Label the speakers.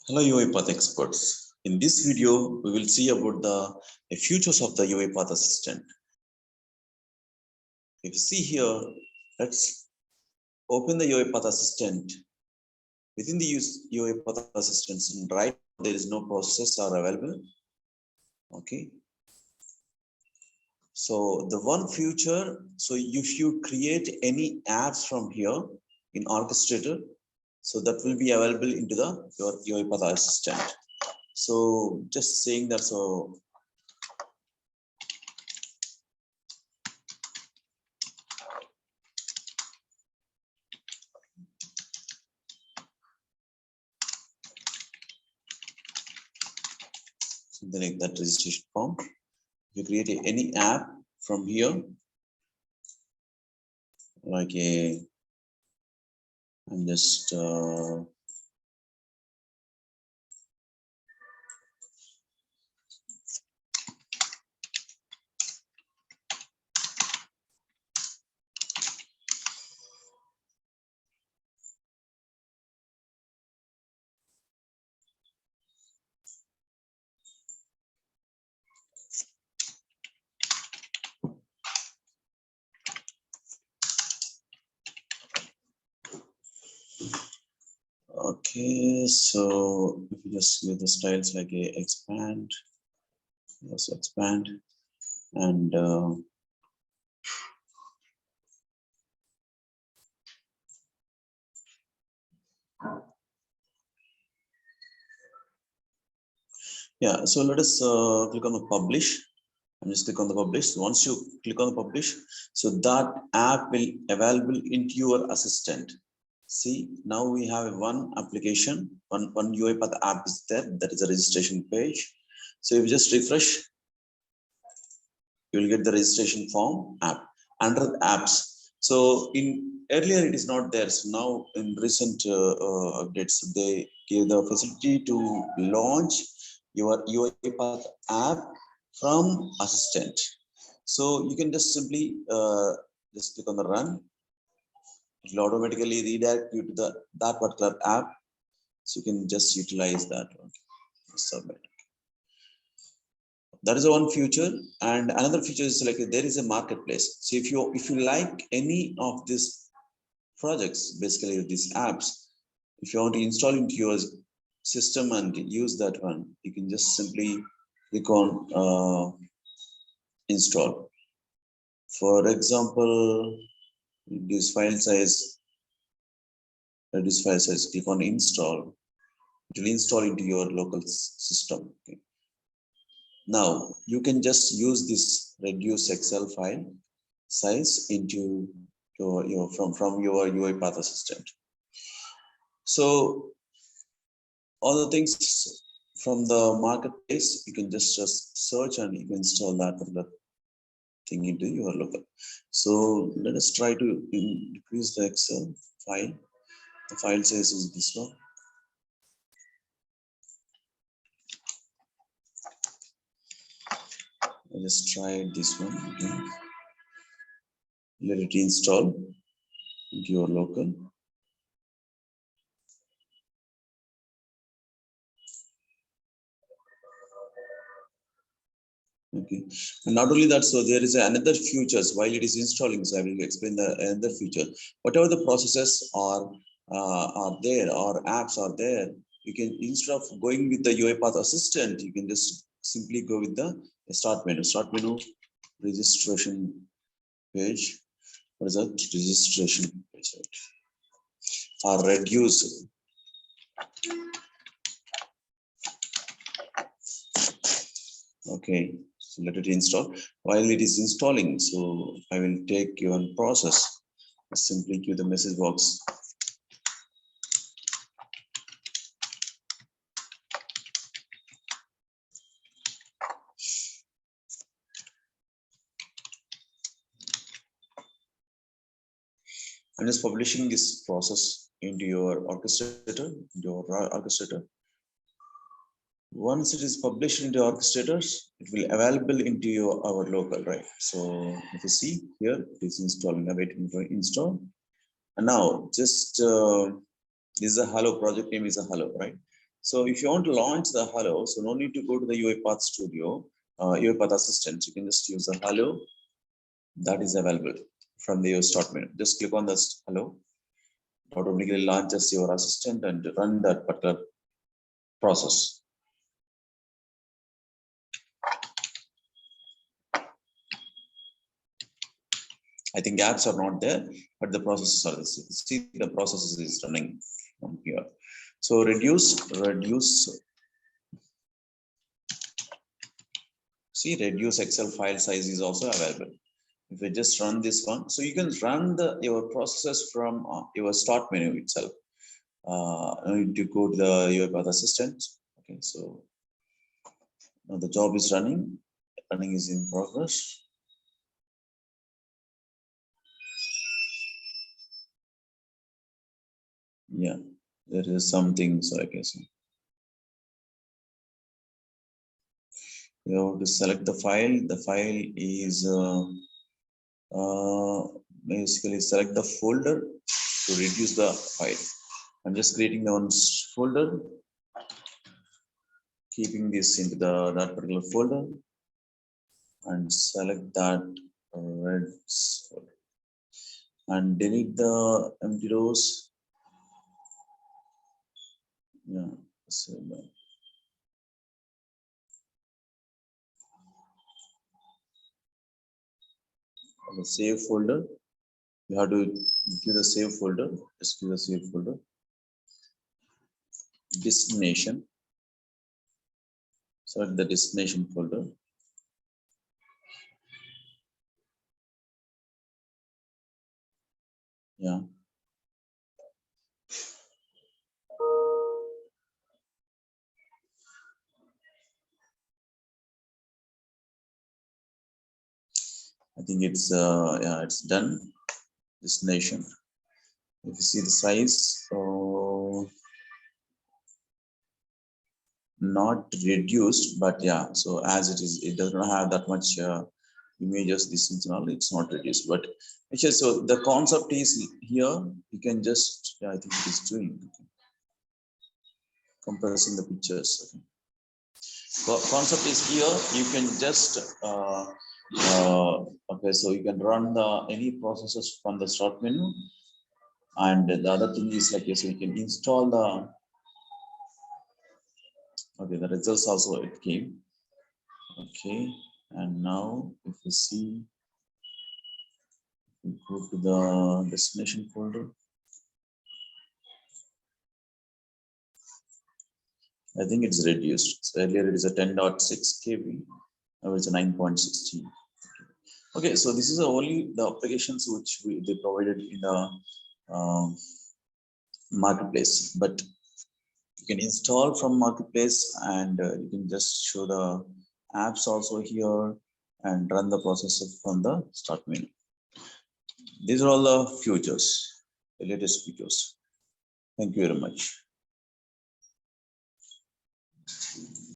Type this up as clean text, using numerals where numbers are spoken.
Speaker 1: Hello UiPath experts. In this video, we will see about the futures of the UiPath assistant. If you see here, let's open the UiPath assistant. Within the UiPath assistants, right now there is no process are available. Okay. So the one future, so if you create any apps from here in Orchestrator, so that will be available into your UiPath assistant. So just saying that, so something like that registration form. You create any app from here, like I'm just okay. So if you just give the styles like a expand, yes, expand, and yeah. So let us click on the publish. And just click on the publish. Once you click on the publish, so that app will available into your assistant. See, now we have one application, one UiPath app is there. That is a registration page. So if you just refresh, you will get the registration form app under apps. So in earlier it is not there. So now in recent updates, they give the facility to launch your UiPath app from assistant. So you can just simply just click on the run. It will automatically redirect you to that particular app. So you can just utilize that one. Submit. That is one feature, and another feature is like there is a marketplace. So if you like any of these projects, basically these apps, if you want to install into your system and use that one, you can just simply click on install. For example, reduce file size, click on install. It will install into your local system. Okay. Now you can just use this reduce Excel file size into your from your UiPath assistant. So all the things from the marketplace, you can just search and you can install that particular thing into your local. So let us try to increase the Excel file. The file size is this one. I just try this one. Okay. Let it install into your local. Okay, and not only that, so there is another features while it is installing. So I will explain the another feature. Whatever the processes are there or apps are there, you can, instead of going with the UiPath assistant, you can just simply go with the start menu. Start menu, registration page. What is that? Registration page, right? Or reduce. Okay, so let it install. While it is installing, so I will take your process. Simply give the message box. I'm just publishing this process into your orchestrator, Once it is published into orchestrators, it will available into our local, right? So if you see here, it is installing, awaiting for install. And now just this is a hello project name is a hello, right? So if you want to launch the Hello, so no need to go to the UiPath Studio, UiPath Assistant. You can just use the Hello that is available from the start menu. Just click on this Hello. It automatically launches your assistant and run that particular process. I think apps are not there, but the processes are the same. See, the processes is running from here. So reduce. See, reduce Excel file size is also available. If you just run this one, so you can run your processes from your start menu itself. You need to go to the UiPath Assistant. Okay, so now the job is running. Running is in progress. Yeah, there is something. So I guess you have to select the file. The file is basically select the folder to reduce the file. I'm just creating the one folder, keeping this into that particular folder, and select that red folder and delete the empty rows. Yeah, so the save folder. You have to give the save folder. Just give the save folder. Destination. Select the destination folder. Yeah. I think it's yeah, it's done. Destination. If you see the size, so not reduced, but yeah, so as it is, it does not have that much images, distance and all, it's not reduced. But actually, so the concept is here, you can just, yeah, I think it is doing, okay. Compressing the pictures. Okay. Concept is here, you can just okay, so you can run any processes from the start menu, and the other thing is like, yes, you can install the, okay, the results also it came. Okay, and now if you see, go to the destination folder. I think it's reduced. So earlier it is a 10.6 KB, now it's a 9.16. Okay, so this is only the applications which they provided in the marketplace, but you can install from marketplace, and you can just show the apps also here and run the process from the start menu. These are all the features, the latest features. Thank you very much.